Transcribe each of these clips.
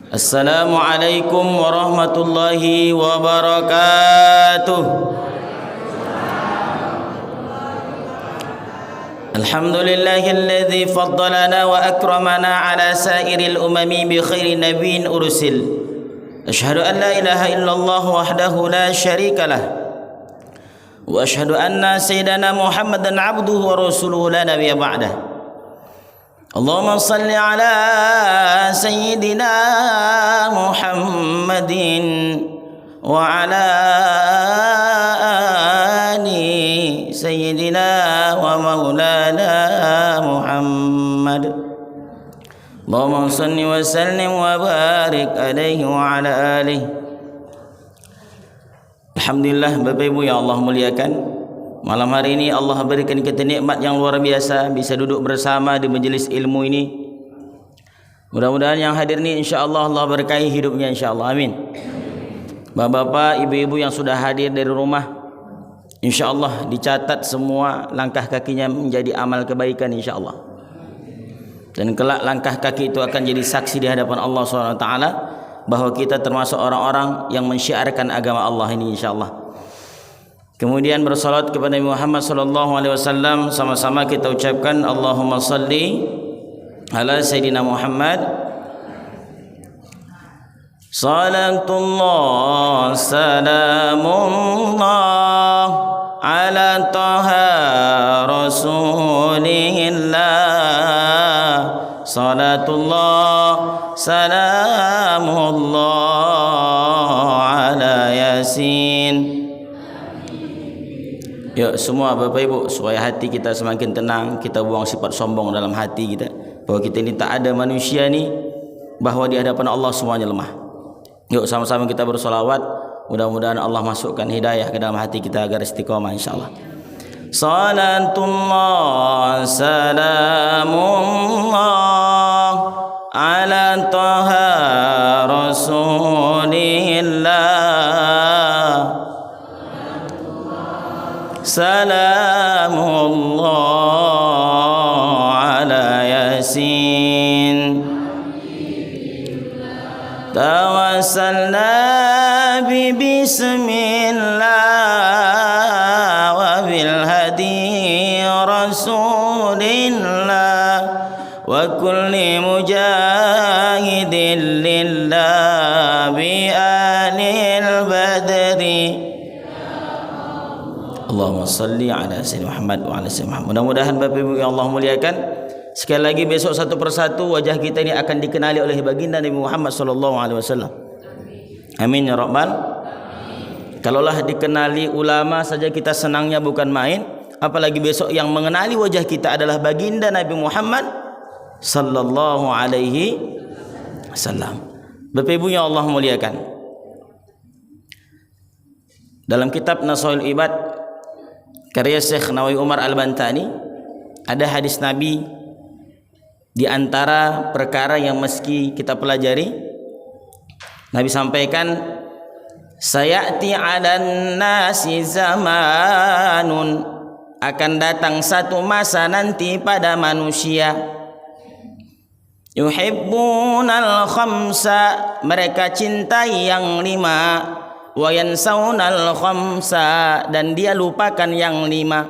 Assalamualaikum warahmatullahi wabarakatuh. Alhamdulillahilladzi faddalana wa akramana ala sairil umami bi khairi nabiyyin ursil. Asyhadu an la ilaha illallah wahdahu la syarikalah. Wa asyhadu anna sayyidana Muhammadan abduhu wa rasuluhu la nabiyya ba'dah. Allahumma salli ala sayyidina Muhammadin wa ala ali sayyidina wa maulana Muhammad. Allahumma salli wa sallim wa barik alaihi wa ala alihi. Alhamdulillah, Bapak Ibu yang Allah muliakan, malam hari ini Allah berikan kita nikmat yang luar biasa, bisa duduk bersama di majelis ilmu ini. Mudah-mudahan yang hadir ini insyaAllah Allah berkahi hidupnya insyaAllah, amin. Bapak-bapak, ibu-ibu yang sudah hadir dari rumah, insyaAllah dicatat semua langkah kakinya menjadi amal kebaikan insyaAllah. Dan kelak langkah kaki itu akan jadi saksi di hadapan Allah SWT bahwa kita termasuk orang-orang yang mensyiarkan agama Allah ini insyaAllah. Kemudian bersalat kepada Nabi Muhammad sallallahu alaihi wasallam, sama-sama kita ucapkan Allahumma salli ala sayyidina Muhammad. Salatullah salamullah ala taha rasulillah. Salatullah salamullah ala yasin. Yuk semua Bapak Ibu, supaya hati kita semakin tenang, kita buang sifat sombong dalam hati kita, bahwa kita ini tak ada manusia ni, bahwa di hadapan Allah semuanya lemah. Yuk sama-sama kita bersolawat, mudah-mudahan Allah masukkan hidayah ke dalam hati kita agar istiqamah insyaAllah. Salatullah salamullah ala taha rasulillah. Salamullah ala yasin. Tawassalna bi bismillah wa bil hadi rasulillah wa kulli mujahidin lillah bi anil badri. Allahumma salli ala sayyidina Muhammad wa ala sayyidina Muhammad. Mudah-mudahan Bapak Ibu yang Allah muliakan, sekali lagi besok satu persatu wajah kita ini akan dikenali oleh baginda Nabi Muhammad sallallahu alaihi wasallam. Amin ya rabbal. Kalaulah dikenali ulama saja kita senangnya bukan main, apalagi besok yang mengenali wajah kita adalah baginda Nabi Muhammad sallallahu alaihi wasallam. Bapak Ibu yang Allah muliakan, dalam kitab Nasaihul Ibad karya Syekh Nawawi Umar Al-Bantani, ada hadis Nabi di antara perkara yang meski kita pelajari. Nabi sampaikan, sayati 'alan nasi zamanun, akan datang satu masa nanti pada manusia, yuhibbunal khamsa, mereka cintai yang lima, wa yansaunal khamsa, dan dia lupakan yang lima.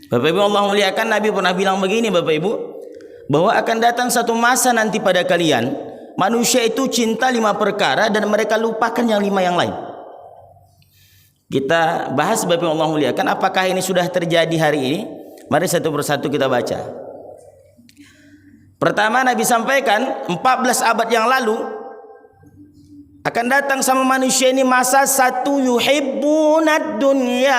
Bapak Ibu Allah muliakan, Nabi pernah bilang begini Bapak Ibu, bahwa akan datang satu masa nanti pada kalian, manusia itu cinta 5 perkara dan mereka lupakan yang 5 yang lain. Kita bahas Bapak Ibu Allah muliakan, apakah ini sudah terjadi hari ini? Mari satu persatu kita baca. Pertama, Nabi sampaikan 14 abad yang lalu akan datang sama manusia ini masa satu, yuhibbunad dunya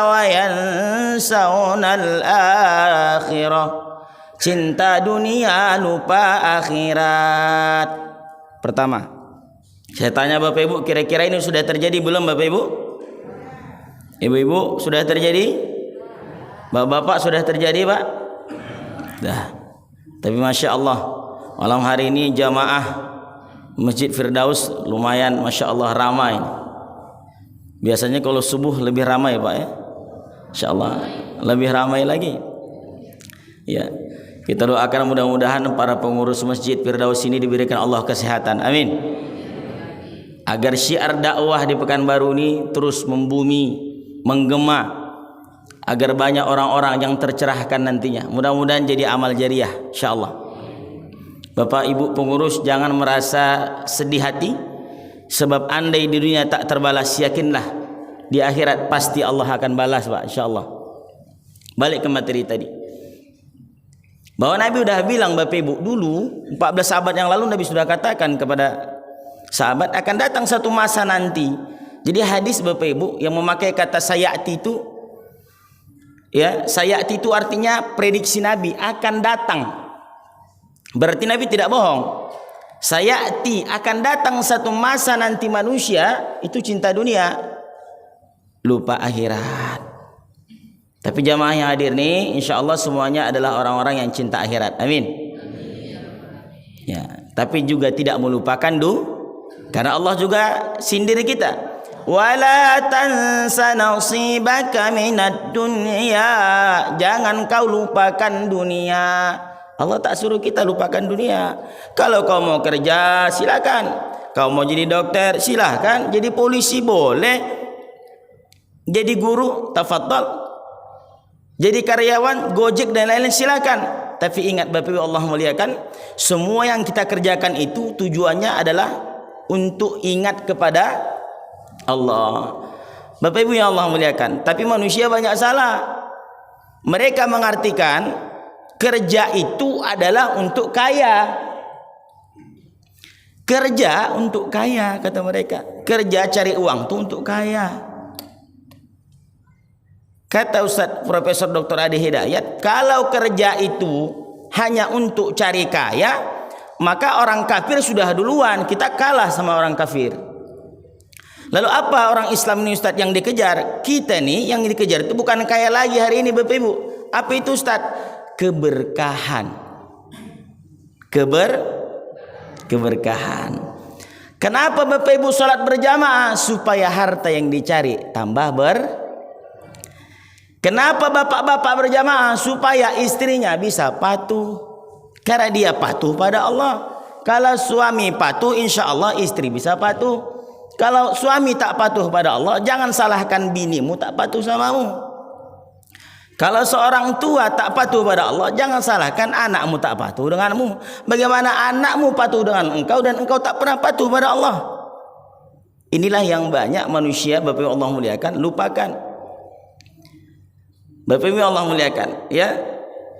wa yansaunal akhirah, cinta dunia lupa akhirat. Pertama, saya tanya Bapak Ibu, kira-kira ini sudah terjadi belum Bapak Ibu? Ibu-ibu sudah terjadi? Bapak-bapak sudah terjadi Pak? Dah. Tapi Masya Allah, malam hari ini jamaah Masjid Firdaus lumayan Masya Allah ramai. Biasanya kalau subuh lebih ramai Pak ya, Insya Allah lebih ramai lagi ya. Kita doakan mudah-mudahan para pengurus Masjid Firdaus ini diberikan Allah kesehatan. Amin. Agar syiar dakwah di Pekanbaru ini terus membumi, menggema, agar banyak orang-orang yang tercerahkan nantinya. Mudah-mudahan jadi amal jariah insyaallah. Bapak Ibu pengurus jangan merasa sedih hati, sebab andai di dunia tak terbalas, yakinlah di akhirat pasti Allah akan balas, Pak, insyaallah. Balik ke materi tadi, bahwa Nabi sudah bilang Bapak Ibu, dulu 14 abad yang lalu Nabi sudah katakan kepada sahabat akan datang satu masa nanti. Jadi hadis Bapak Ibu yang memakai kata sayati itu, ya, sayati itu artinya prediksi Nabi akan datang. Berarti Nabi tidak bohong. Sayati akan datang satu masa nanti manusia itu cinta dunia, lupa akhirat. Tapi jamaah yang hadir nih, insya Allah semuanya adalah orang-orang yang cinta akhirat. Amin. Ya, tapi juga tidak melupakan karena Allah juga sindir kita. Wala tansa nasibaka minad dunya. Jangan kau lupakan dunia. Allah tak suruh kita lupakan dunia. Kalau kau mau kerja silakan. Kau mau jadi dokter silakan. Jadi polisi boleh. Jadi guru tafadhal. Jadi karyawan Gojek dan lain-lain silakan. Tapi ingat Bapak Ibu Allah muliakan, semua yang kita kerjakan itu tujuannya adalah untuk ingat kepada Allah. Bapak Ibu yang Allah muliakan, tapi manusia banyak salah. Mereka mengartikan kerja itu adalah untuk kaya. Kerja untuk kaya, kata mereka. Kerja cari uang itu untuk kaya. Kata Ustaz Profesor Dr. Adi Hidayat, kalau kerja itu hanya untuk cari kaya, maka orang kafir sudah duluan, kita kalah sama orang kafir. Lalu apa orang Islam ini Ustaz yang dikejar? Kita nih yang dikejar itu bukan kaya lagi hari ini Bapak Ibu. Apa itu Ustaz? Keberkahan. Keberkahan. Kenapa Bapak Ibu sholat berjamaah? Supaya harta yang dicari tambah Kenapa bapak-bapak berjamaah? Supaya istrinya bisa patuh. Karena dia patuh pada Allah. Kalau suami patuh, insya Allah istri bisa patuh. Kalau suami tak patuh pada Allah, jangan salahkan binimu tak patuh samamu. Kalau seorang tua tak patuh pada Allah, jangan salahkan anakmu tak patuh denganmu. Bagaimana anakmu patuh dengan engkau dan engkau tak pernah patuh pada Allah? Inilah yang banyak manusia Bapak Allah muliakan lupakan. Bapak Ibu Allah muliakan, ya.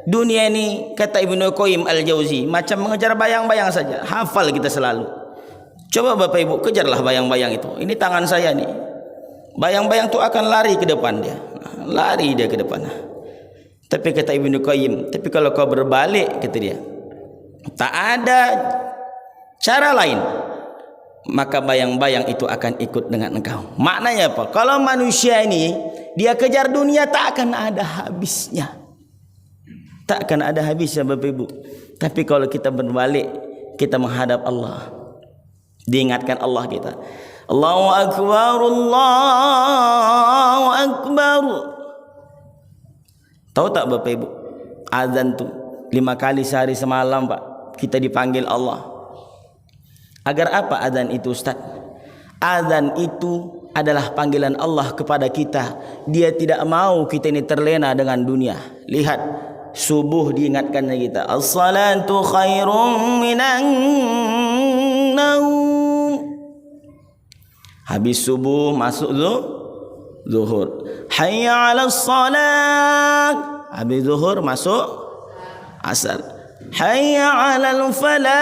Dunia ini kata Ibnu Qayyim Al-Jauzi macam mengejar bayang-bayang saja. Hafal kita selalu. Coba Bapak Ibu kejarlah bayang-bayang itu. Ini tangan saya nih. Bayang-bayang itu akan lari ke depan dia. Lari dia ke depan. Tapi kata Ibnu Qayyim, tapi kalau kau berbalik kata dia, tak ada cara lain, maka bayang-bayang itu akan ikut dengan engkau. Maknanya apa? Kalau manusia ini dia kejar dunia tak akan ada habisnya. Tak akan ada habisnya Bapak Ibu. Tapi kalau kita berbalik, kita menghadap Allah, diingatkan Allah kita. Allahu Akbar, Allahu Akbar. Tahu tak Bapak Ibu? Azan tu 5 kali sehari semalam Pak. Kita dipanggil Allah. Agar apa azan itu Ustaz? Azan itu adalah panggilan Allah kepada kita. Dia tidak mau kita ini terlena dengan dunia. Lihat, subuh diingatkannya kita, as-salatu khairum minan naum. Habis subuh masuk zuhur. Hayya 'alas salat. Habis zuhur masuk asar. Hayya 'alal falah.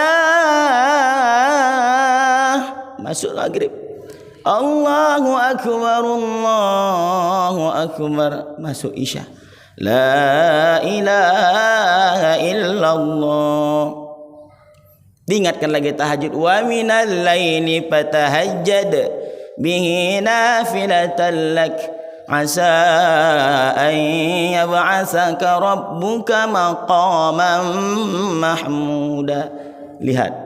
Masuk maghrib. Allahu Akbar, Allahu Akbar. Masuk isya. La ilaha illallah. Diingatkan lagi tahajud. Wa minal laili fatahajjad bihi nafilatan lak asa an yab'atsaka rabbuka maqaman mahmuda. Lihat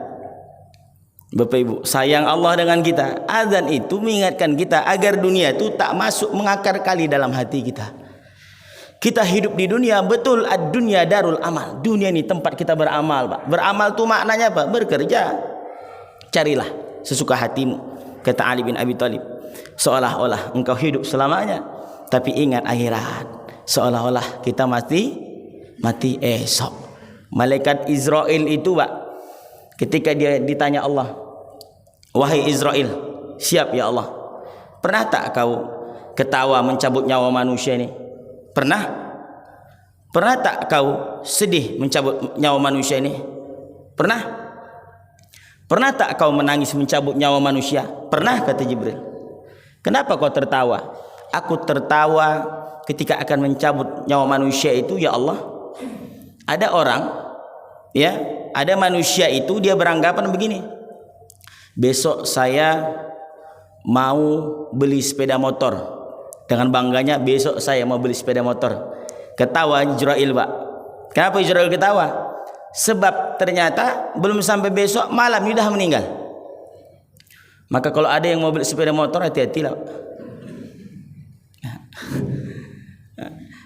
Bapak Ibu, sayang Allah dengan kita. Azan itu mengingatkan kita agar dunia itu tak masuk mengakar kali dalam hati kita. Kita hidup di dunia, betul, ad-dunya darul amal. Dunia ini tempat kita beramal, Pak. Beramal itu maknanya apa? Bekerja. Carilah sesuka hatimu, kata Ali bin Abi Thalib. Seolah-olah engkau hidup selamanya, tapi ingat akhirat. Seolah-olah kita mati esok. Malaikat Israel itu, Pak, ketika dia ditanya Allah, wahai Israel, siap ya Allah, pernah tak kau ketawa mencabut nyawa manusia ini? Pernah? Pernah tak kau sedih mencabut nyawa manusia ini? Pernah? Pernah tak kau menangis mencabut nyawa manusia? Pernah, kata Jibril. Kenapa kau tertawa? Aku tertawa ketika akan mencabut nyawa manusia itu, ya Allah. Ada orang, ya, ada manusia itu dia beranggapan begini, besok saya mau beli sepeda motor. Dengan bangganya, besok saya mau beli sepeda motor. Ketawa Israel, Pak. Kenapa Israel ketawa? Sebab ternyata belum sampai besok malam sudah meninggal. Maka kalau ada yang mau beli sepeda motor, hati-hatilah.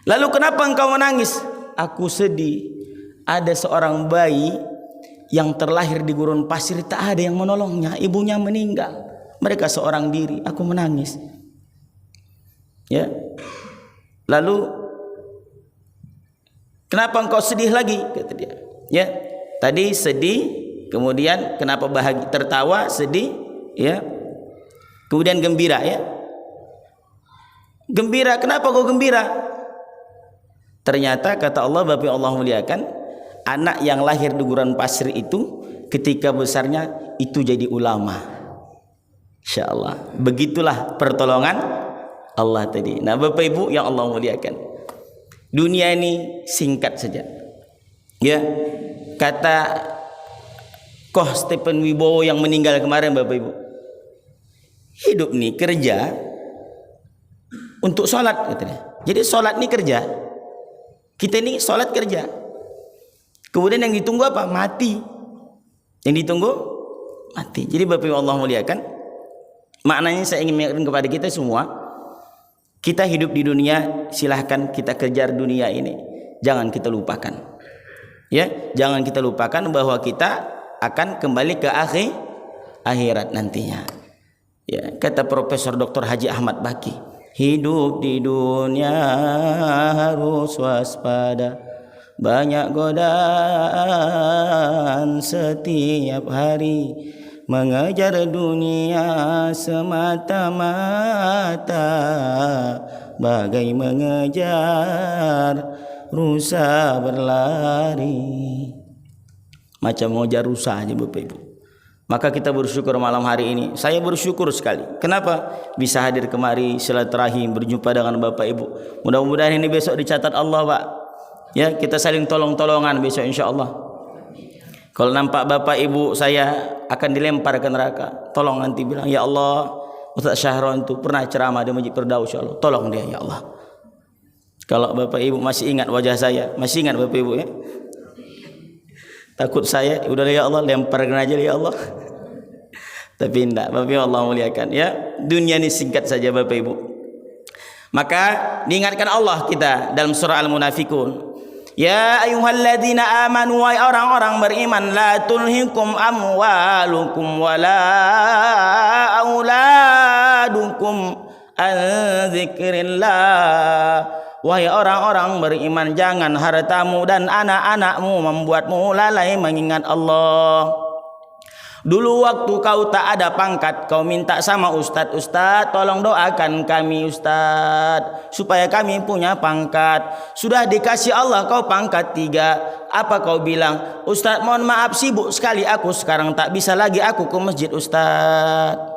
Lalu kenapa engkau menangis? Aku sedih. Ada seorang bayi yang terlahir di gurun pasir, tak ada yang menolongnya. Ibunya meninggal. Mereka seorang diri. Aku menangis. Ya. Lalu kenapa engkau sedih lagi, kata dia. Ya. Tadi sedih, kemudian kenapa bahagia, tertawa, sedih, ya. Kemudian gembira, ya. Gembira, kenapa kau gembira? Ternyata kata Allah, Bapak Allah muliakan, anak yang lahir di gurun pasir itu ketika besarnya itu jadi ulama. Insyaallah. Begitulah pertolongan Allah tadi. Nah, Bapak Ibu yang Allah muliakan, dunia ini singkat saja. Ya, kata Koh Stephen Wibowo yang meninggal kemarin, Bapak Ibu, hidup nih kerja untuk sholat, katanya. Jadi sholat nih kerja. Kita ini sholat kerja. Kemudian yang ditunggu apa? Mati. Yang ditunggu mati. Jadi Bapak Ibu Allah muliakan, maknanya saya ingin mengingatkan kepada kita semua, kita hidup di dunia, silahkan kita kejar dunia ini. Jangan kita lupakan. Ya, jangan kita lupakan bahwa kita akan kembali ke akhirat nantinya. Ya, kata Profesor Dr. Haji Ahmad Baki, hidup di dunia harus waspada. Banyak godaan setiap hari. Mengejar dunia semata-mata bagai mengejar rusa berlari. Macam mengejar rusa aja, Bapak Ibu. Maka kita bersyukur malam hari ini. Saya bersyukur sekali. Kenapa? Bisa hadir kemari silaturahim, berjumpa dengan Bapak Ibu. Mudah-mudahan ini besok dicatat Allah, Pak. Ya, kita saling tolong-tolongan besok insyaallah. Kalau nampak Bapak Ibu saya akan dilempar ke neraka, tolong nanti bilang, ya Allah, Ustaz Syahron itu pernah ceramah di Masjid Firdaus, ya Allah, tolong dia ya Allah. Kalau Bapak Ibu masih ingat wajah saya, masih ingat Bapak Ibu, ya, takut saya, udah ya Allah, lemparkan aja ya Allah. Tapi tidak, Bapak Ibu Allah muliakan, ya, dunia ini singkat saja Bapak Ibu. Maka diingatkan Allah kita dalam surah Al-Munafikun, ya ayyuhalladzina amanu, wa orang-orang beriman, la tulhikum amwalukum wala auladukum an dzikrillah. Wahai orang-orang beriman, jangan hartamu dan anak-anakmu membuatmu lalai mengingat Allah. Dulu waktu kau tak ada pangkat, kau minta sama ustadz, ustadz tolong doakan kami ustadz supaya kami punya pangkat. Sudah dikasih Allah kau pangkat 3, apa kau bilang, ustadz mohon maaf sibuk sekali aku sekarang, tak bisa lagi aku ke masjid ustadz.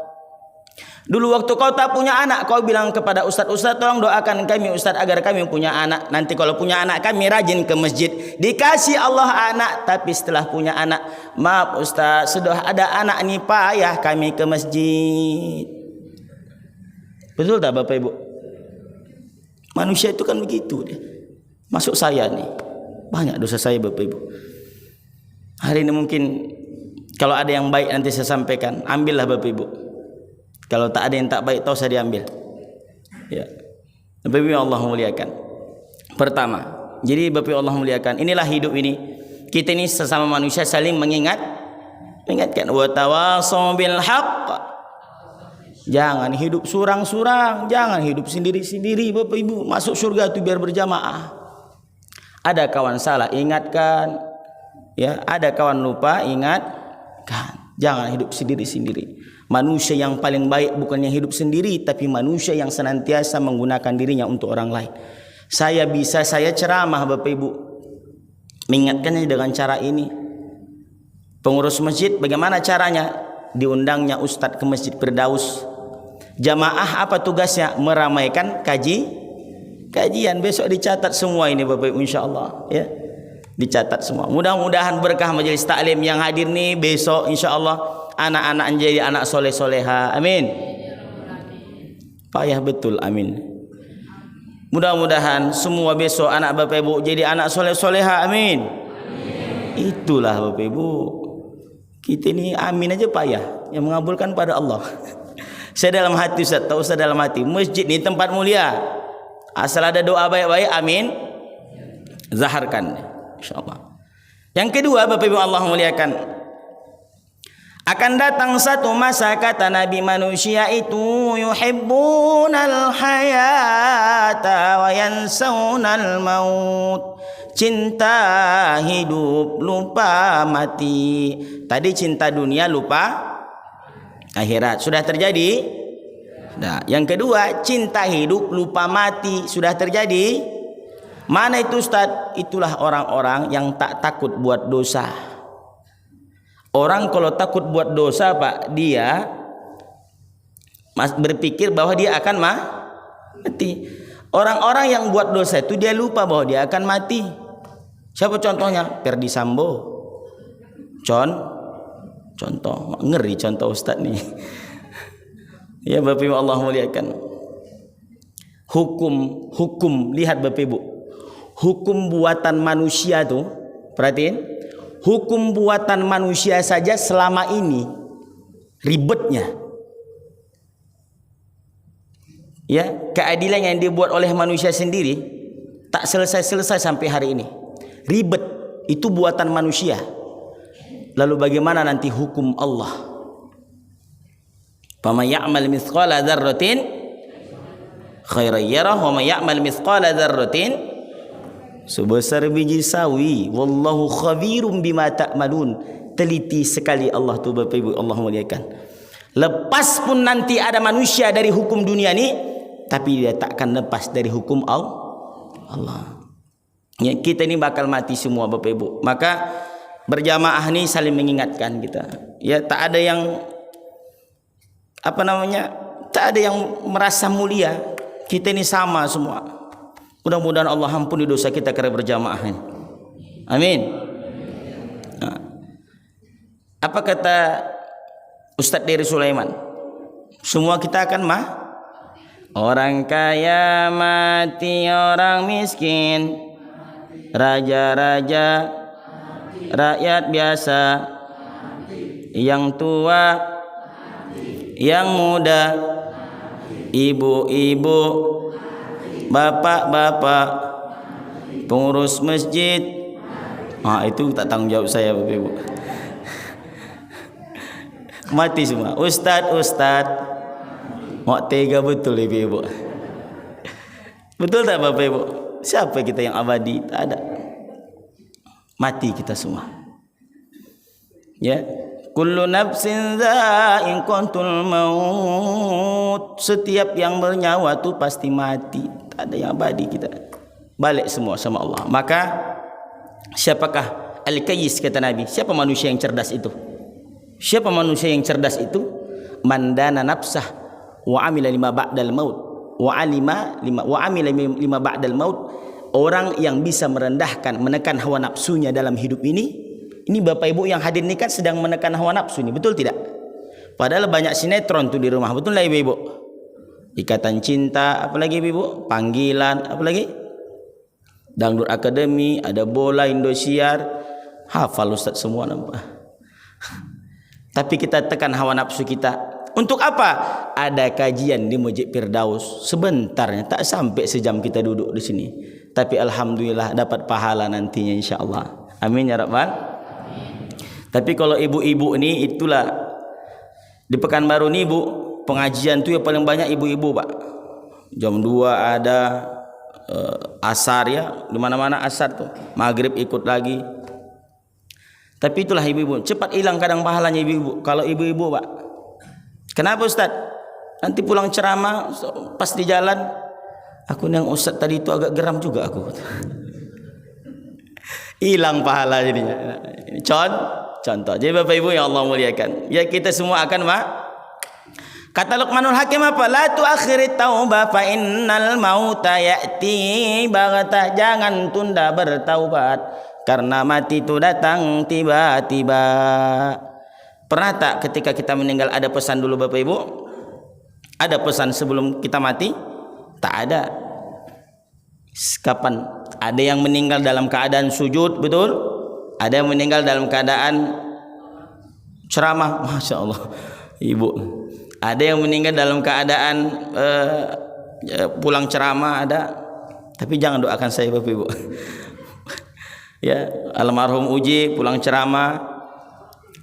Dulu waktu kau tak punya anak, kau bilang kepada ustadz, ustadz tolong doakan kami ustadz agar kami punya anak. Nanti kalau punya anak kami rajin ke masjid. Dikasih Allah anak, tapi setelah punya anak, maaf ustadz sudah ada anak nih payah kami ke masjid. Betul tak Bapak Ibu? Manusia itu kan begitu dia. Masuk saya nih, banyak dosa saya Bapak Ibu. Hari ini mungkin kalau ada yang baik nanti saya sampaikan, ambillah Bapak Ibu. Kalau tak ada yang tak baik, tahu saya diambil. Ya, Bapak Ibu Allah muliakan. pertama. Jadi Bapak Allah muliakan, inilah hidup ini. Kita ini sesama manusia saling mengingatkan. Wa tawassaw bil haqq. Jangan hidup surang-surang, jangan hidup sendiri-sendiri Bapak Ibu. Masuk surga itu biar berjamaah. Ada kawan salah, ingatkan. Ya, ada kawan lupa, ingatkan. Jangan hidup sendiri-sendiri. Manusia yang paling baik bukan yang hidup sendiri, tapi manusia yang senantiasa menggunakan dirinya untuk orang lain. Saya ceramah Bapak Ibu, mengingatkannya dengan cara ini. Pengurus masjid bagaimana caranya? Diundangnya Ustadz ke Masjid Firdaus. Jamaah apa tugasnya? Meramaikan kajian. Besok dicatat semua ini Bapak Ibu, insyaallah ya. Dicatat semua. Mudah-mudahan berkah majelis taklim yang hadir nih, besok insyaallah anak-anak menjadi anak soleh-soleha. Amin. Payah betul, amin. Mudah-mudahan semua besok anak Bapak Ibu jadi anak soleh-soleha. Amin. Itulah Bapak Ibu. Kita ini amin aja payah. Yang mengabulkan pada Allah. Saya dalam hati Ustaz, tahu saya dalam hati, masjid ini tempat mulia. Asal ada doa baik-baik, amin. Zaharkan, insyaallah. Yang kedua Bapak Ibu Allah muliakan, akan datang satu masa kata Nabi, manusia itu yuhibbunal hayata wa yansawnal maut. Cinta hidup lupa mati. Tadi cinta dunia lupa akhirat. Sudah terjadi? Nah, yang kedua, cinta hidup lupa mati. Sudah terjadi? Mana itu Ustaz? Itulah orang-orang yang tak takut buat dosa. Orang kalau takut buat dosa Pak, dia berpikir bahwa dia akan mati. Orang-orang yang buat dosa itu dia lupa bahwa dia akan mati. Siapa contohnya? Ferdi Sambo. Contoh. Ngeri contoh Ustaz nih. Ya Bapak Ibu Allah muliakan. Hukum lihat Bapak Ibu. Hukum buatan manusia tuh, perhatiin. Hukum buatan manusia saja selama ini ribetnya. Ya, keadilan yang dibuat oleh manusia sendiri tak selesai sampai hari ini. Ribet itu buatan manusia. Lalu bagaimana nanti hukum Allah? Faman ya'mal mithqala dzarratin khairan yarah wa man ya'mal mithqala dzarratin sebesar biji sawi, wallahu khabirum bima ta'malun. Teliti sekali Allah tu Bapak Ibu Allah muliakan. Lepas pun nanti ada manusia dari hukum dunia ni, tapi dia takkan lepas dari hukum Allah. Ya, kita ini bakal mati semua Bapak Ibu. Maka berjamaah ni saling mengingatkan kita. Ya, tak ada yang tak ada yang merasa mulia. Kita ini sama semua. Mudah-mudahan Allah ampuni dosa kita karena berjamaah ini. Amin. Nah, apa kata Ustadz Dery Sulaiman? Semua kita akan orang kaya mati, orang miskin, raja-raja, rakyat biasa, yang tua, yang muda, ibu-ibu, bapak-bapak, pengurus masjid. Itu tak tanggung jawab saya Bapak Ibu. Mati semua. Ustad. Mau tega betul Ibu. Betul tak Bapak Ibu? Siapa kita yang abadi? Tak ada. Mati kita semua. Ya. Kullu nafsin dha'iqatul maut. Setiap yang bernyawa tu pasti mati. Tak ada yang abadi kita. Balik semua sama Allah. Maka siapakah al-qayyis kata Nabi? Siapa manusia yang cerdas itu? Siapa manusia yang cerdas itu? Mandana nafsah wa amila lima ba'dal maut wa amila lima ba'dal maut. Orang yang bisa merendahkan, menekan hawa nafsunya dalam hidup ini. Ini Bapak Ibu yang hadir ini kan sedang menekan hawa nafsu ini, betul tidak? Padahal banyak sinetron tuh di rumah, betul lah Ibu? Ikatan Cinta, apalagi Ibu? Panggilan, apalagi? Dangdut Akademi, ada bola Indosiar. Hafal Ustaz semua nampak. Tapi kita tekan hawa nafsu kita. Untuk apa? Ada kajian di Masjid Firdaus. Sebentarnya tak sampai sejam kita duduk di sini. tapi alhamdulillah dapat pahala nantinya insyaallah. Amin ya rabbal. Tapi kalau ibu-ibu ni, itulah di Pekanbaru ni Bu, pengajian tu yang paling banyak ibu-ibu Pak. Jam 2 ada, asar ya, di mana-mana asar tu, maghrib ikut lagi. Tapi itulah ibu-ibu, cepat hilang kadang pahalanya ibu-ibu kalau ibu-ibu Pak. Kenapa Ustaz? Nanti pulang ceramah pas di jalan, aku yang Ustaz tadi itu agak geram juga aku. Hilang pahala jadinya. Contoh. Jadi Bapak Ibu yang Allah muliakan, ya kita semua akan kata Luqmanul Hakim apa? La tuakhirit taubah fa innal mauta ya'ti baghtah. Jangan tunda bertaubat karena mati itu datang tiba-tiba. Pernah tak ketika kita meninggal ada pesan dulu Bapak Ibu? Ada pesan sebelum kita mati? Tak ada. Kapan? Ada yang meninggal dalam keadaan sujud, betul? Ada yang meninggal dalam keadaan ceramah, Masya Allah Ibu. Ada yang meninggal dalam keadaan pulang ceramah, ada. Tapi jangan doakan saya Bapak Ibu. Ya, almarhum Uji pulang ceramah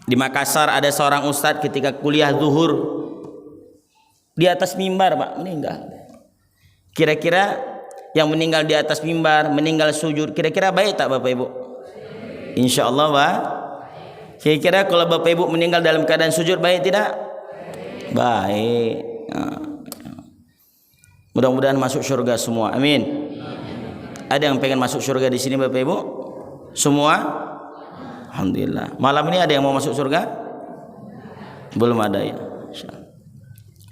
di Makassar, ada seorang ustadz ketika kuliah zuhur di atas mimbar Pak meninggal. Kira-kira yang meninggal di atas mimbar, meninggal sujud, kira-kira baik tak Bapak Ibu? Insyaallah Pak. Kira-kira kalau Bapak Ibu meninggal dalam keadaan sujud baik tidak? Baik. Mudah-mudahan masuk surga semua. Amin. Ada yang pengen masuk surga di sini Bapak Ibu? Semua? Alhamdulillah. Malam ini ada yang mau masuk surga? Belum ada ya.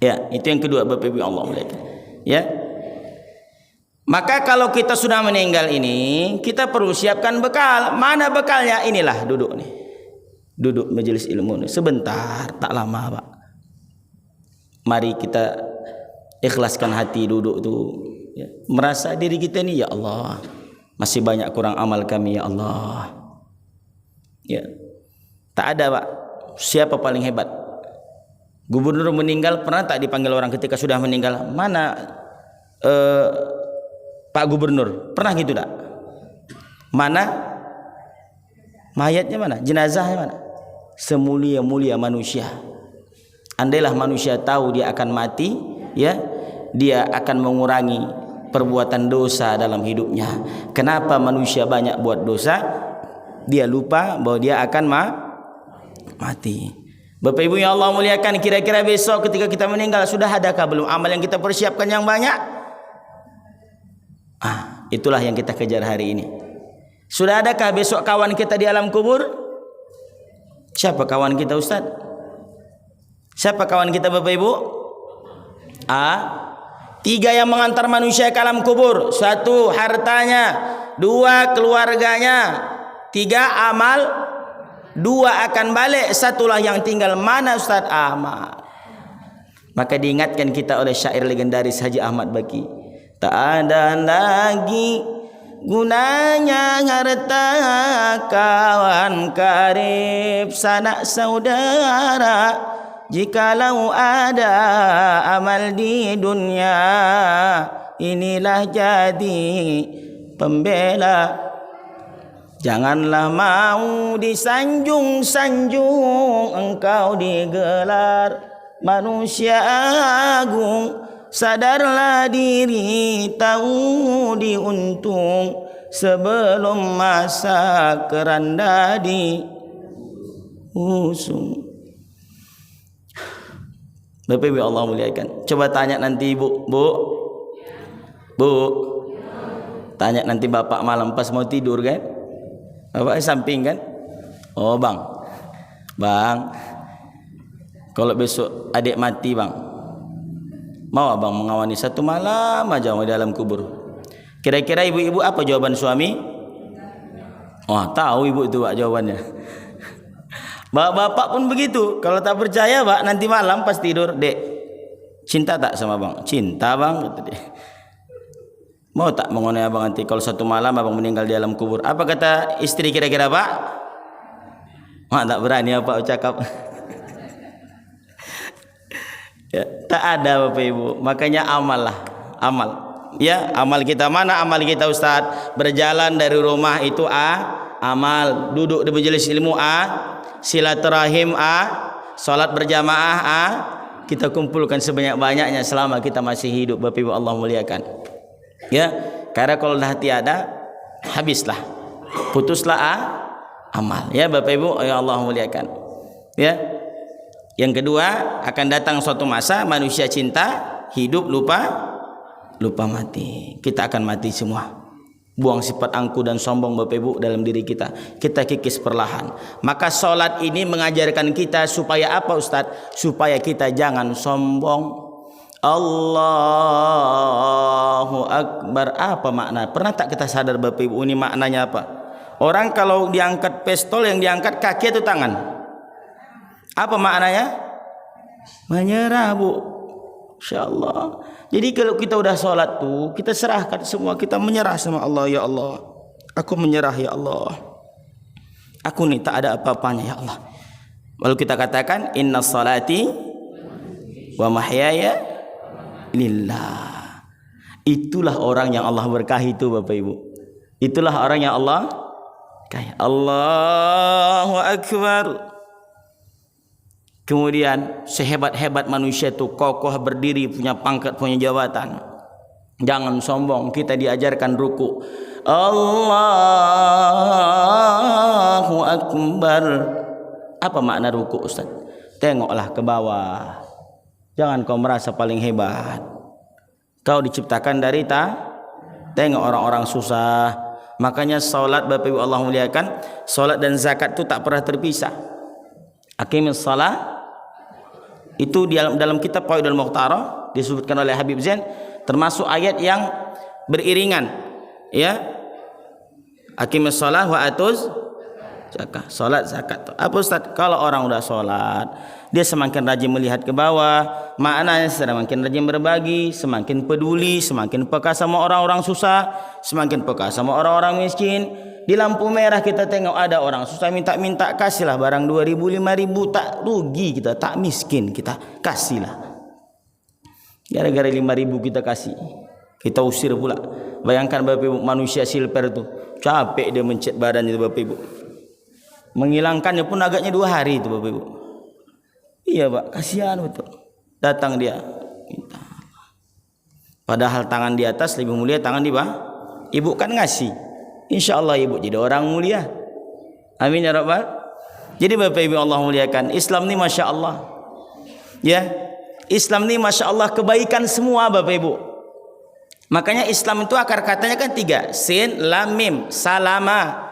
Ya, itu yang kedua Bapak Ibu Allah muliakan. Ya. Maka kalau kita sudah meninggal ini, kita perlu siapkan bekal. Mana bekalnya? Inilah duduk nih. Duduk majelis ilmu nih. Sebentar, tak lama Pak. Mari kita ikhlaskan hati duduk tu. Ya. Merasa diri kita ni, ya Allah, masih banyak kurang amal kami, ya Allah. Ya. Tak ada Pak. Siapa paling hebat? Gubernur meninggal, pernah tak dipanggil orang ketika sudah meninggal? Mana Pak Gubernur? Pernah gitu tak? Mana? Mayatnya mana? Jenazahnya mana? Semulia-mulia manusia. Andailah manusia tahu dia akan mati, ya, dia akan mengurangi perbuatan dosa dalam hidupnya. Kenapa manusia banyak buat dosa? Dia lupa bahwa dia akan mati. Bapak Ibu yang Allah muliakan, kira-kira besok ketika kita meninggal sudah adakah belum amal yang kita persiapkan yang banyak? Itulah yang kita kejar hari ini. Sudah adakah besok kawan kita di alam kubur? Siapa kawan kita Ustaz? Siapa kawan kita Bapak Ibu? 3 yang mengantar manusia ke alam kubur. 1 hartanya, 2 keluarganya, 3 amal, 2 akan balik, 1 lah yang tinggal. Mana Ustaz? Amal. Maka diingatkan kita oleh syair legendaris Haji Ahmad Baki. Tak ada lagi gunanya harta kawan karib sanak saudara jikalau ada amal di dunia. Inilah jadi pembela. Janganlah mau disanjung-sanjung, engkau digelar manusia agung. Sadarlah diri, tahu diuntung sebelum masa keranda diusung. Bapak Ibu Allah muliakan. Coba tanya nanti Bu. Tanya nanti Bapak malam pas mau tidur kan? Bapak samping kan? Oh Bang, kalau besok adik mati Bang, mau abang mengawani 1 malam aja di dalam kubur? Kira-kira ibu-ibu apa jawaban suami? Tahu ibu itu Pak jawabannya. Bapak pun begitu. Kalau tak percaya Pak, nanti malam pas tidur, Dek, cinta tak sama Bang? Cinta Bang, kata dia. Mau tak mengenai abang nanti kalau 1 malam abang meninggal di alam kubur? Apa kata istri kira-kira Pak? Tak berani apa cakap. Ya, tak ada Bapak Ibu. Makanya amal. Ya, amal kita mana amal kita Ustaz? Berjalan dari rumah itu amal, duduk di majelis ilmu silaturahim salat berjamaah kita kumpulkan sebanyak-banyaknya selama kita masih hidup. Bapak Ibu Allah muliakan. Ya, karena kalau dah tiada habislah, putuslah amal. Ya Bapak Ibu ya Allah muliakan. Ya. Yang kedua, akan datang suatu masa manusia cinta hidup lupa mati. Kita akan mati semua. Buang sifat angku dan sombong Bapak Ibu dalam diri kita. Kita kikis perlahan. Maka solat ini mengajarkan kita supaya apa Ustaz? Supaya kita jangan sombong. Allahu Akbar. Apa makna? Pernah tak kita sadar Bapak Ibu ini maknanya apa? Orang kalau diangkat pistol yang diangkat kaki atau tangan? Apa maknanya? Menyerah Bu. InsyaAllah. Jadi kalau kita udah sholat tuh, kita serahkan semua, kita menyerah sama Allah. Ya Allah, aku menyerah ya Allah. Aku nih tak ada apa-apanya ya Allah. Lalu kita katakan inna salati wa mahyaya lillah. Itulah orang yang Allah berkahi itu Bapak Ibu. Itulah orang yang Allah berkahi. Allahu Akbar. Kemudian sehebat-hebat manusia itu kokoh berdiri, punya pangkat, punya jabatan. Jangan sombong. Kita diajarkan ruku. Allahu Akbar. Apa makna ruku Ustaz? Tengoklah ke bawah. Jangan kau merasa paling hebat. Kau diciptakan dari tengok orang-orang susah. Makanya salat Bapak Ibu Allah muliakan, salat dan zakat itu tak pernah terpisah. Aqimis shalah itu dalam kitab Qawaidul Mukhtarah disebutkan oleh Habib Zain, termasuk ayat yang beriringan. Ya, aqimis shalah wa atuz zakat. Salat zakat. Apa Ustaz? Kalau orang udah salat, dia semakin rajin melihat ke bawah, maknanya semakin rajin berbagi, semakin peduli, semakin peka sama orang-orang susah, semakin peka sama orang-orang miskin. Di lampu merah kita tengok ada orang susah, minta kasihlah barang 2.000 5.000, tak rugi kita, tak miskin kita, kasihlah. Gara-gara 5.000 kita kasih, kita usir pula. Bayangkan Bapak Ibu, manusia silper itu capek dia mencet badan itu Bapak Ibu, menghilangkannya pun agaknya 2 hari itu Bapak Ibu. Iya Pak, kasihan betul. Datang dia minta, padahal tangan di atas lebih mulia tangan di bawah. Ibu kan ngasih, InsyaAllah ibu jadi orang mulia. Amin ya Rabbal. Jadi Bapak Ibu Allah muliakan, Islam ni Masya Allah. Ya, Islam ni Masya Allah kebaikan semua Bapak Ibu. Makanya Islam itu akar katanya kan 3. Sin, lam, mim. Salama.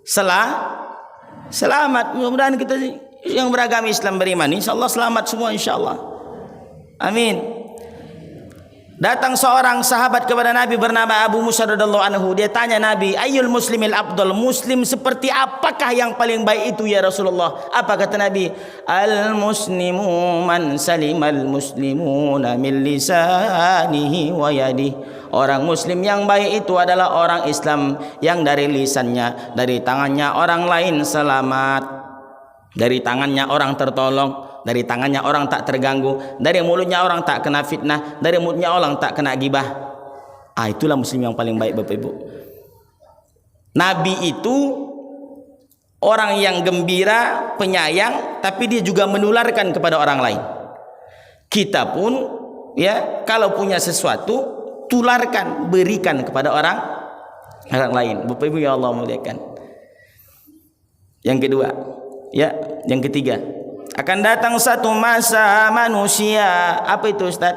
Selamat. Mudah-mudahan kita yang beragama Islam beriman, InsyaAllah selamat semua InsyaAllah. Amin. Datang seorang sahabat kepada Nabi bernama Abu Musa radhiyallahu anhu. Dia tanya Nabi, ayyul muslimil afdal? Muslim seperti apakah yang paling baik itu ya Rasulullah? Apa kata Nabi? Al muslimu man salimal muslimuna min lisanihi wa yadihi. Orang muslim yang baik itu adalah orang Islam yang dari lisannya, dari tangannya orang lain selamat, dari tangannya orang tertolong, dari tangannya orang tak terganggu, dari mulutnya orang tak kena fitnah, dari mulutnya orang tak kena gibah. Itulah muslim yang paling baik Bapak Ibu. Nabi itu orang yang gembira, penyayang, tapi dia juga menularkan kepada orang lain. Kita pun ya, kalau punya sesuatu tularkan, berikan kepada orang lain. Bapak Ibu ya Allah muliakan. Yang kedua, ya, yang ketiga, akan datang satu masa manusia, apa itu Ustaz?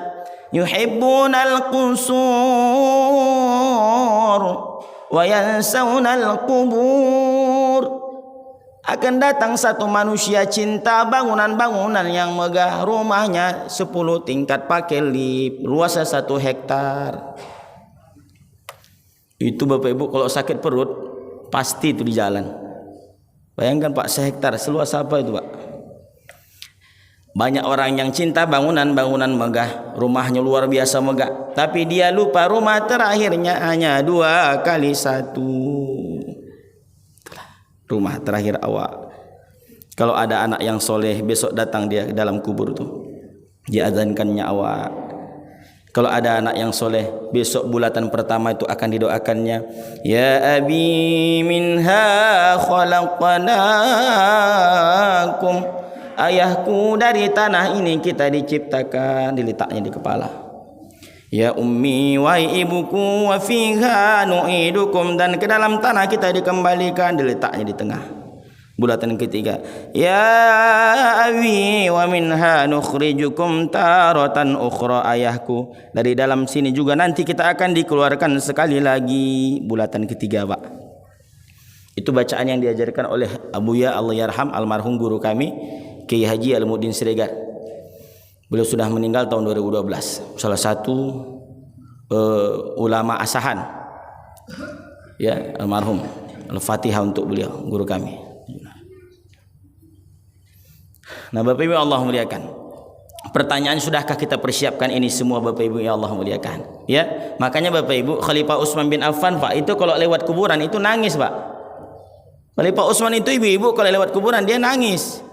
Yuhibbunal qusur wa yansawunal qubur. Akan datang satu manusia cinta bangunan-bangunan yang megah, rumahnya 10 tingkat pakai lift, luasnya 1 hektar. Itu Bapak Ibu kalau sakit perut pasti itu di jalan. Bayangkan Pak, 1 hektar seluas apa itu Pak? Banyak orang yang cinta bangunan-bangunan megah, rumahnya luar biasa megah, tapi dia lupa rumah terakhirnya hanya 2 kali 1. Rumah terakhir awak. Kalau ada anak yang soleh, besok datang dia ke dalam kubur itu, diazankannya awak. Kalau ada anak yang soleh, besok bulatan pertama itu akan didoakannya. Ya abi minha khalaqnakum. Ayahku, dari tanah ini kita diciptakan, diletaknya di kepala. Ya ummi, wahai ibuku, wa fiha nu'idukum, dan ke dalam tanah kita dikembalikan, diletaknya di tengah. Bulatan ketiga, ya abi wa minha nukhrijukum taratan ukhra. Ayahku, dari dalam sini juga nanti kita akan dikeluarkan sekali lagi. Bulatan ketiga, Pak. Itu bacaan yang diajarkan oleh Abuya Allah yarham, almarhum guru kami Kiai Haji Al-Muddin Siregar. Beliau sudah meninggal tahun 2012. Salah satu ulama asahan, ya, almarhum. Al-Fatihah untuk beliau, guru kami. Nah, Bapak Ibu Allah muliakan. Pertanyaan, sudahkah kita persiapkan ini semua, Bapak Ibu ya Allah muliakan? Ya, makanya Bapak Ibu, Khalifah Utsman bin Affan, Pak, itu kalau lewat kuburan itu nangis, Pak. Khalifah Utsman itu ibu-ibu kalau lewat kuburan dia nangis.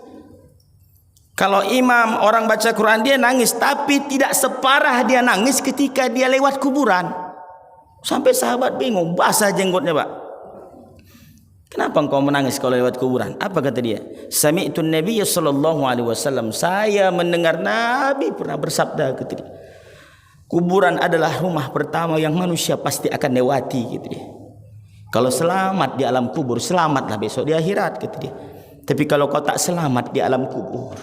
Kalau imam orang baca Quran dia nangis, tapi tidak separah dia nangis ketika dia lewat kuburan. Sampai sahabat bingung, basah jenggotnya, Pak. Kenapa engkau menangis kalau lewat kuburan? Apa kata dia? Sami'tun Nabiy sallallahu alaihi wasallam, saya mendengar Nabi pernah bersabda, kata dia, kuburan adalah rumah pertama yang manusia pasti akan lewati, gitu dia. Kalau selamat di alam kubur, selamatlah besok di akhirat, kata dia. Tapi kalau kau tak selamat di alam kubur,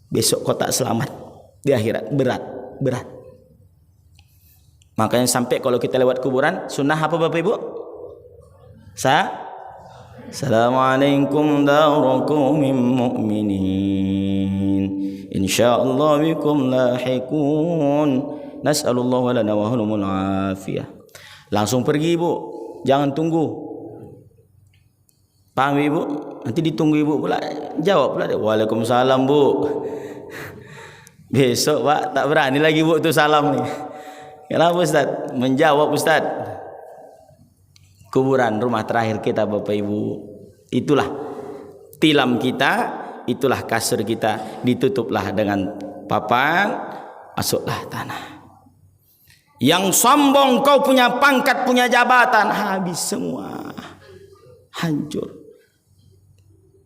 besok kau tak selamat di akhirat, berat. Makanya sampai kalau kita lewat kuburan, sunnah apa Bapak Ibu? Assalamualaikum daruqaumin mu'minin, insyaallah bikum lahiqun, nas'alullahu lana wa lahumul afiyah. Langsung pergi, Ibu, jangan tunggu. Paham Ibu? Nanti ditunggu Ibu pula, jawab pula dia, waalaikumsalam Bu. Besok Pak tak berani lagi Bu tu salam ni. Kenapa Ustaz? Menjawab Ustaz. Kuburan rumah terakhir kita Bapak Ibu. Itulah tilam kita, itulah kasur kita, ditutuplah dengan papan, masuklah tanah. Yang sombong kau punya pangkat, punya jabatan, habis semua, hancur.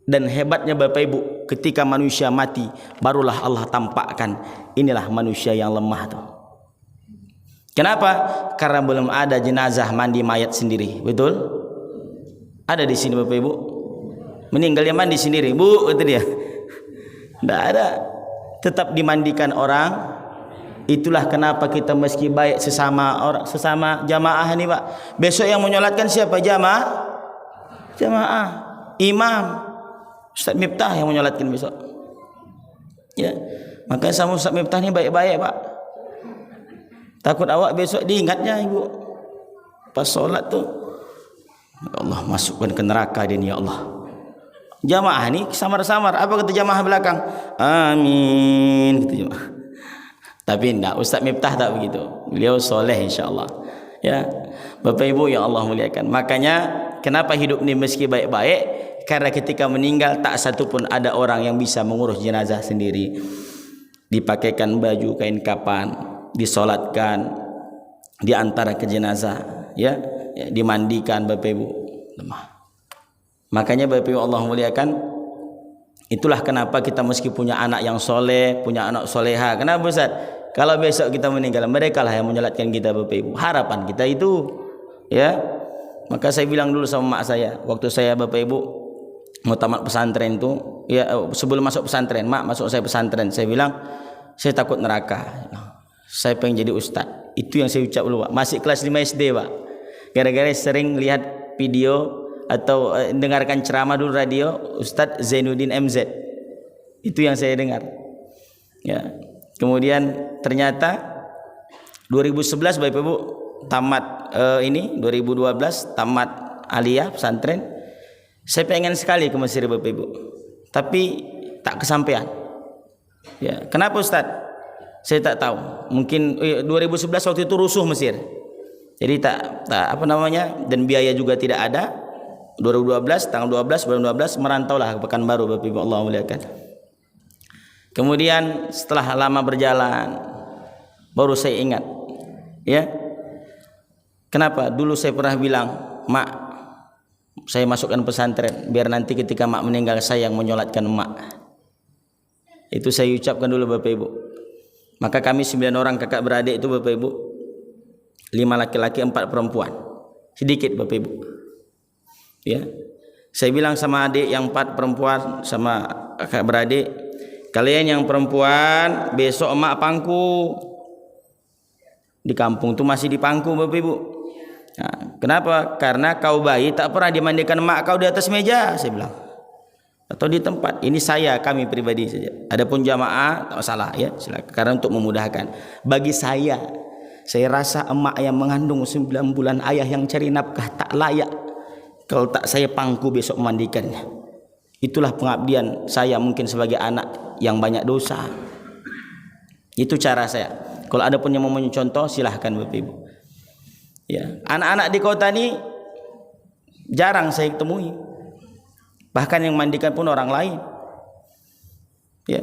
Dan hebatnya Bapak Ibu, ketika manusia mati, barulah Allah tampakkan inilah manusia yang lemah tuh. Kenapa? Karena belum ada jenazah mandi mayat sendiri. Betul? Ada di sini Bapak Ibu? Meninggal dia mandi sendiri, Bu, kata dia. Tidak ada. Tetap dimandikan orang. Itulah kenapa kita meski baik sesama orang, sesama jamaah nih, Pak. Besok yang menyolatkan siapa? Jamaah. Imam. Ustaz Miftah yang menyolatkan besok. Ya. Makanya sama Ustaz Miftah ni baik-baik, Pak. Takut awak besok diingatnya Ibu pas solat tu, ya Allah, masukkan ke neraka dia ni, ya Allah. Jamaah ni samar-samar. Apa kata jamaah belakang? Amin, kata jamaah. Tapi enggak, Ustaz Miftah tak begitu. Beliau soleh insya-Allah. Ya, Bapak Ibu yang Allah muliakan. Makanya kenapa hidup ni meski baik-baik? Karena ketika meninggal tak satu pun ada orang yang bisa mengurus jenazah sendiri. Dipakaikan baju kain kafan, disolatkan di antara ke jenazah, ya, dimandikan Bapak Ibu, lemah. Makanya Bapak Ibu Allah muliakan, itulah kenapa kita meski punya anak yang soleh, punya anak soleha. Kenapa Ustaz? Kalau besok kita meninggal, mereka lah yang menyolatkan kita Bapak Ibu. Harapan kita itu, ya. Maka saya bilang dulu sama mak saya, waktu saya Bapak Ibu mau tamat pesantren itu, ya, sebelum masuk pesantren, mak masuk saya pesantren, saya bilang saya takut neraka. Saya pengen jadi ustaz. Itu yang saya ucap dulu, Pak. Masih kelas 5 SD, Pak. Gara-gara sering lihat video atau dengarkan ceramah dulu radio Ustaz Zainuddin MZ. Itu yang saya dengar. Ya. Kemudian ternyata 2011 Bapak Ibu tamat 2012 tamat aliyah pesantren. Saya pengen sekali ke Mesir Bapak Ibu. Tapi tak kesampaian. Ya, kenapa Ustaz? Saya tak tahu. Mungkin 2011 waktu itu rusuh Mesir. Jadi tak apa namanya, dan biaya juga tidak ada. 2012 tanggal 12 bulan 12 merantaulah ke Pekanbaru Bapak Ibu Allah muliakan. Kemudian setelah lama berjalan, baru saya ingat. Ya. Kenapa? Dulu saya pernah bilang, mak, saya masukkan pesantren biar nanti ketika mak meninggal saya yang menyolatkan mak. Itu saya ucapkan dulu Bapak Ibu. Maka kami 9 orang kakak beradik itu Bapak Ibu, 5 laki-laki 4 perempuan. Sedikit Bapak Ibu. Ya. Saya bilang sama adik yang 4 perempuan sama kakak beradik, kalian yang perempuan besok emak pangku. Di kampung itu masih dipangku Bapak Ibu. Nah, kenapa? Karena kau bayi tak pernah dimandikan emak kau di atas meja, saya bilang. Atau di tempat. Ini kami pribadi saja. Adapun jamaah tak masalah ya, silakan. Karena untuk memudahkan. Bagi saya rasa emak yang mengandung 9 bulan, ayah yang cari nafkah tak layak kalau tak saya pangku besok memandikannya. Itulah pengabdian saya mungkin sebagai anak yang banyak dosa. Itu cara saya. Kalau ada pun yang mau contoh silahkan Bapak Ibu. Ya, anak-anak di kota ini jarang saya temui. Bahkan yang mandikan pun orang lain. Ya.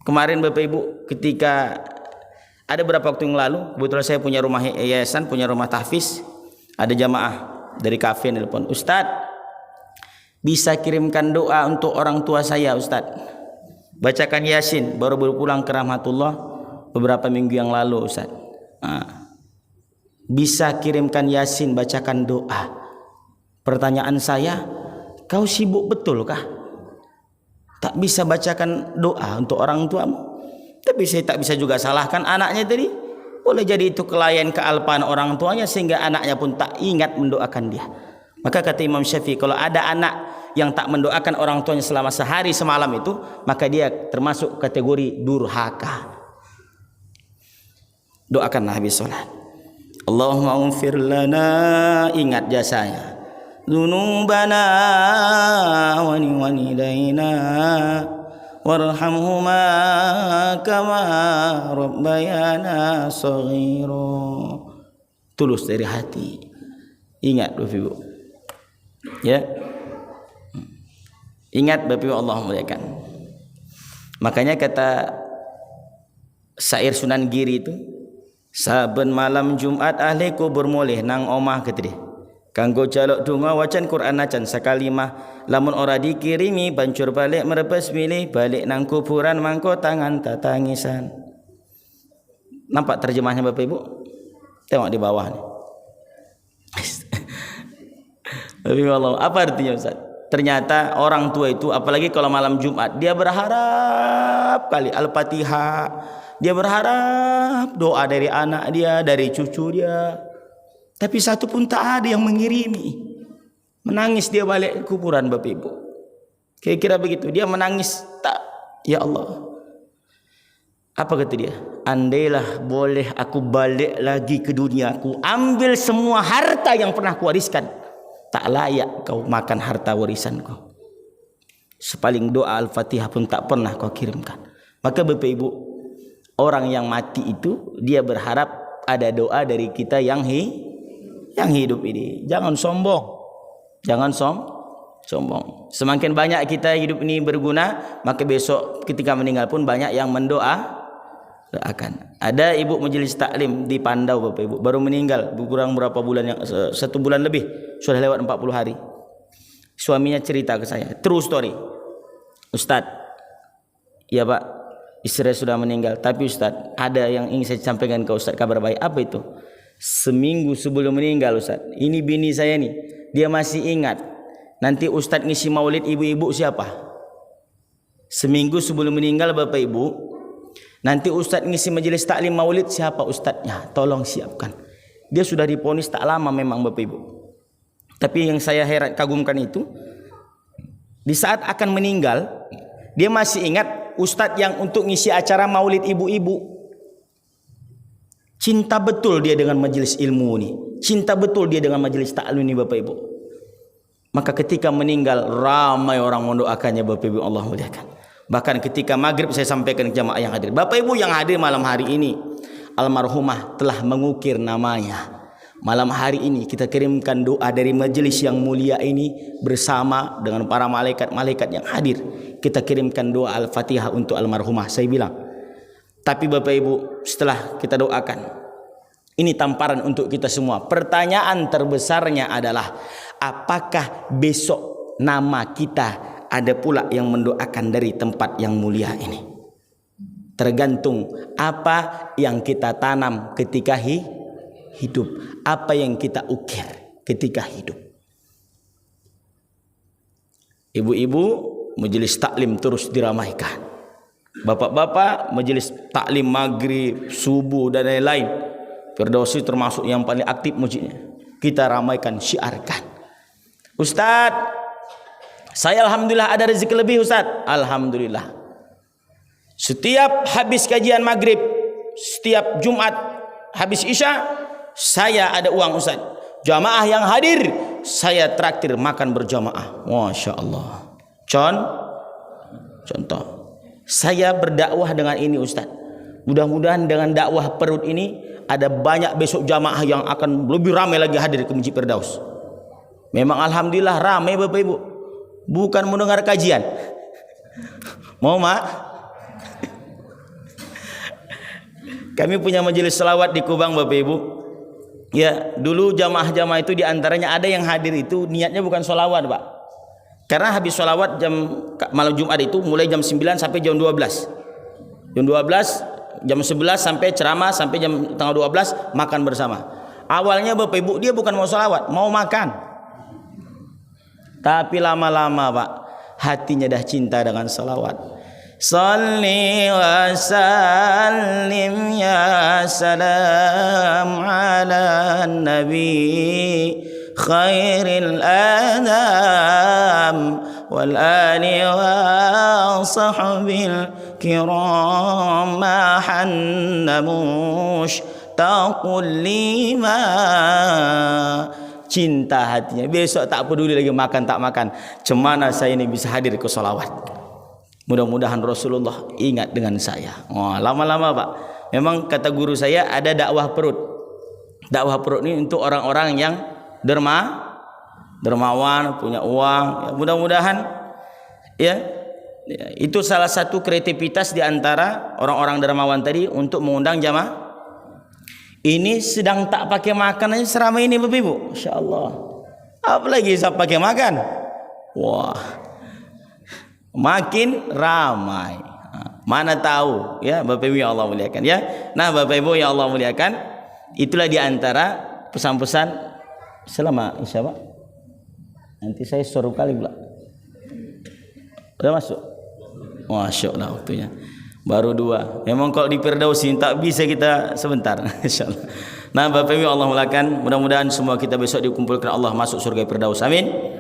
Kemarin Bapak Ibu ketika ada beberapa waktu yang lalu, kebetulan saya punya rumah yayasan, punya rumah tahfiz, ada jamaah dari kafe nelpon, Ustadz, bisa kirimkan doa untuk orang tua saya Ustadz. Bacakan Yasin, baru pulang ke rahmatullah beberapa minggu yang lalu Ustadz. Bisa kirimkan Yasin, bacakan doa. Pertanyaan saya, kau sibuk betul kah? Tak bisa bacakan doa untuk orang tuamu? Tapi saya tak bisa juga salahkan anaknya tadi. Boleh jadi itu kelainan kealpaan orang tuanya sehingga anaknya pun tak ingat mendoakan dia. Maka kata Imam Syafi'i, kalau ada anak yang tak mendoakan orang tuanya selama sehari semalam itu, maka dia termasuk kategori durhaka. Doakanlah habis sholat. Allahumma unfir lana, ingat jasanya. Dzunubana wa liwalidayna warhamhuma kama rabbayana shaghira. Tulus dari hati. Ingat Bapak Ibu. Ya. Ingat Bapak Ibu, Allah muliakan. Makanya kata syair Sunan Giri itu, saben malam Jumat ahli kubur mulih nang omah ketri. Kanggo jaluk donga wacan Quran acan sakalimah, lamun ora dikirimi bancur balik merebes milih, balik nang kuburan mangko tangan tatangisan. Nampak terjemahnya Bapak Ibu? Tengok di bawah nih. Allah, apa artinya Ustaz? Ternyata orang tua itu apalagi kalau malam Jumat dia berharap kali Al-Fatihah, dia berharap doa dari anak dia, dari cucu dia. Tapi satu pun tak ada yang mengirimi. Menangis dia balik kuburan Bapak Ibu. Kira-kira begitu. Dia menangis. Tak. Ya Allah. Apa kata dia? Andailah boleh aku balik lagi ke dunia. Aku ambil semua harta yang pernah kuwariskan. Tak layak kau makan harta warisanku. Sepaling doa Al-Fatihah pun tak pernah kau kirimkan. Maka Bapak Ibu, orang yang mati itu dia berharap ada doa dari kita yang hidup ini. Jangan sombong. Jangan sombong. Semakin banyak kita hidup ini berguna, maka besok ketika meninggal pun banyak yang doakan. Ada ibu majelis taklim di Pandau Bapak Ibu, baru meninggal kurang berapa bulan, yang 1 bulan lebih, sudah lewat 40 hari. Suaminya cerita ke saya, true story. Ustadz, ya Pak, istri sudah meninggal, tapi Ustadz, ada yang ingin saya sampaikan ke Ustadz, kabar baik. Apa itu? Seminggu sebelum meninggal Ustaz, ini bini saya nih, dia masih ingat nanti Ustaz ngisi maulid ibu-ibu siapa. Seminggu sebelum meninggal Bapak Ibu, nanti Ustaz ngisi majelis taklim maulid siapa Ustaznya, tolong siapkan. Dia sudah diponis tak lama memang Bapak Ibu. Tapi yang saya heran kagumkan itu, di saat akan meninggal dia masih ingat Ustaz yang untuk ngisi acara maulid ibu-ibu. Cinta betul dia dengan majelis ilmu ini. Cinta betul dia dengan majelis ta'lim ini Bapak Ibu. Maka ketika meninggal ramai orang mendoakannya Bapak Ibu, Allah muliakan. Bahkan ketika maghrib saya sampaikan ke jamaah yang hadir. Bapak Ibu yang hadir malam hari ini, almarhumah telah mengukir namanya. Malam hari ini kita kirimkan doa dari majelis yang mulia ini bersama dengan para malaikat-malaikat yang hadir. Kita kirimkan doa Al-Fatihah untuk almarhumah. Saya bilang, Tapi Bapak Ibu, setelah kita doakan, ini tamparan untuk kita semua. Pertanyaan terbesarnya adalah, apakah besok nama kita ada pula yang mendoakan dari tempat yang mulia ini? Tergantung apa yang kita tanam ketika hidup, apa yang kita ukir ketika hidup. Ibu-ibu, majelis taklim terus diramaikan. Bapak-bapak, majelis taklim maghrib, subuh dan lain-lain. Firdausi termasuk yang paling aktif masjidnya. Kita ramaikan, syiarkan. Ustaz, saya alhamdulillah ada rezeki lebih Ustaz. Alhamdulillah. Setiap habis kajian maghrib, setiap Jumat habis Isya, saya ada uang Ustaz. Jamaah yang hadir, saya traktir makan berjamaah. Masya Allah. Contoh, saya berdakwah dengan ini Ustaz. Mudah-mudahan dengan dakwah perut ini ada banyak besok jamaah yang akan lebih ramai lagi hadir ke Masjid Firdaus. Memang alhamdulillah ramai Bapak Ibu. Bukan mendengar kajian. Mau mak? Kami punya majelis selawat di Kubang Bapak Ibu. Ya, dulu jamaah-jamaah itu diantaranya ada yang hadir itu niatnya bukan sholawat Pak. Karena habis sholawat malam Jumat itu mulai jam 9 sampai jam 12. Jam 12, jam 11 sampai ceramah sampai jam tengah 12 makan bersama. Awalnya Bapak Ibu dia bukan mau sholawat, mau makan. Tapi lama-lama Pak, hatinya dah cinta dengan sholawat. Salli wa sallim ya salam ala nabi khairil adam wal ali wa sahbil kiram ma hanna mushtaqul lima. Cinta hatinya, besok tak peduli lagi makan tak makan, cemana saya ini bisa hadir ke sholawat. Mudah-mudahan Rasulullah ingat dengan saya. Lama-lama Pak, memang kata guru saya ada dakwah perut. Dakwah perut ini untuk orang-orang yang dermawan, punya uang. Ya, mudah-mudahan ya, itu salah satu kreativitas di antara orang-orang dermawan tadi untuk mengundang jamaah. Ini sedang tak pakai makan aja seramai ini Bapak Ibu. Masya Allah. Apalagi saya pakai makan. Wah. Makin ramai. Mana tahu ya Bapak Ibu yang Allah muliakan ya. Nah Bapak Ibu yang Allah muliakan, itulah di antara pesan-pesan selama Isya Pak. Nanti saya suruh kali pula. Udah masuk? Masya Allah waktunya. Baru 2. Memang kalau di Firdausi tak bisa kita sebentar. Insyaallah. Nah Bapak Ibu yang Allah muliakan, mudah-mudahan semua kita besok dikumpulkan Allah masuk surga Firdaus. Amin.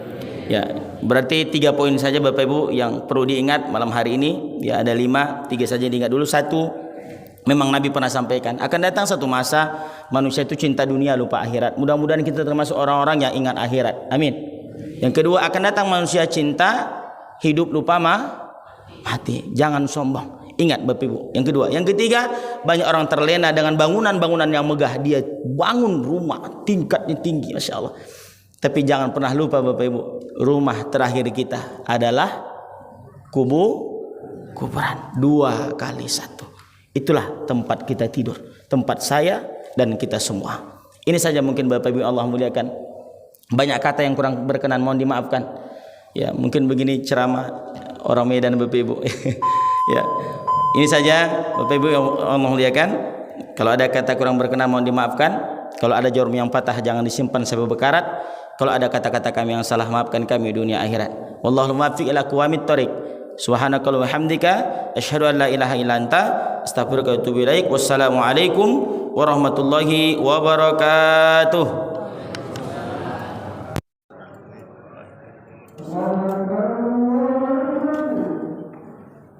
Ya, berarti 3 poin saja Bapak Ibu yang perlu diingat malam hari ini. Ya, ada 5, 3 saja diingat dulu. 1, memang Nabi pernah sampaikan, akan datang satu masa manusia itu cinta dunia lupa akhirat. Mudah-mudahan kita termasuk orang-orang yang ingat akhirat. Amin. Yang kedua, akan datang manusia cinta hidup lupa mati. Jangan sombong. Ingat Bapak Ibu. Yang kedua, yang ketiga, banyak orang terlena dengan bangunan-bangunan yang megah. Dia bangun rumah tingkatnya tinggi, Masya Allah. Tapi jangan pernah lupa Bapak Ibu, rumah terakhir kita adalah kuburan. 2 kali 1. Itulah tempat kita tidur, tempat saya dan kita semua. Ini saja mungkin Bapak Ibu Allah muliakan. Banyak kata yang kurang berkenan, mohon dimaafkan. Ya, mungkin begini ceramah orang Medan Bapak Ibu. Ya, ini saja Bapak Ibu yang Allah muliakan. Kalau ada kata kurang berkenan mohon dimaafkan. Kalau ada jarum yang patah jangan disimpan sampai berkarat. Kalau ada kata-kata kami yang salah, maafkan kami dunia akhirat. Wallahu muwaffiq ila aqwamit thoriq. Subhanakallahumma wa hamdika asyhadu an la ilaha illa anta astaghfiruka wa atubu ilaik. Wassalamualaikum warahmatullahi wabarakatuh.